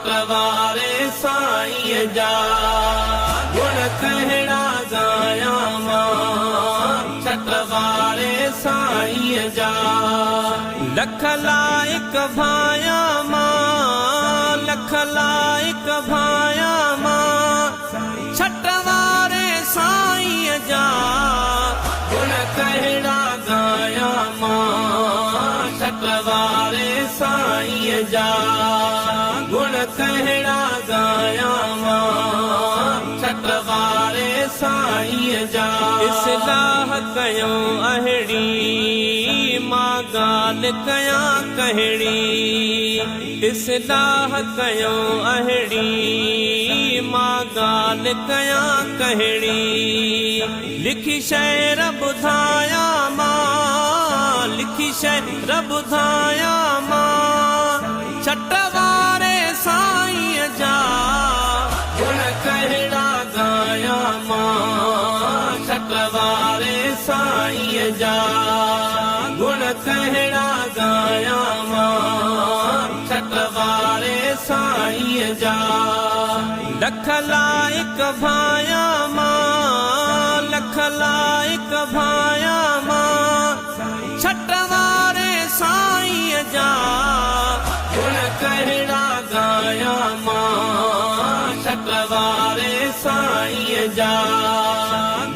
छटवारे साईं जा गुण कहड़ा गाया मां छटवारे साईं जा लख लाइक भाया मां लख लाइक भाया मां छटवारे साईं जा गुण कहड़ा गाया मां छटवारे साईं जा गुण कहड़ा गाया मां छटवारे साईं जा इस्लाह कयो अहिड़ी मां ॻाल्हि कयां कहिड़ी इस्लाह कयो अहिड़ी मां ॻाल्हि कयां कहिड़ी लिखी शहर ॿुधाया मां लिखी शहर ॿुधाया मां छटवारे साईं जा गुण कहड़ा गाया मां छटवारे साईं जा गुण कहड़ा गाया मां छटवारे साईं जा लख लाइक भाया मां लख लाइक भाया मां छटवारे साईं जा गुण कहड़ा गाया मां छटवारे साईं जा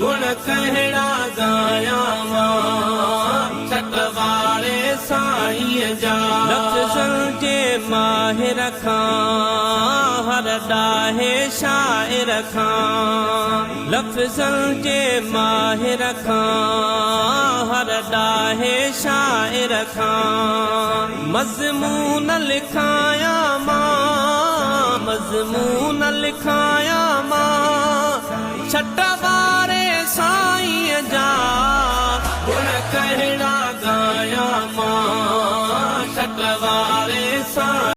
गुण कहड़ा गाया मां छटवारे साईं जा लफ़्ज़न जे माहिर खां हर ॾाहे शाइर खां लफ़्ज़न जे माहिर खां हर ॾाहे शाइर खां मज़मून लिखाया मां मज़मून लिखाया मां छटवारे साईं जा गुण कहड़ा गाया मां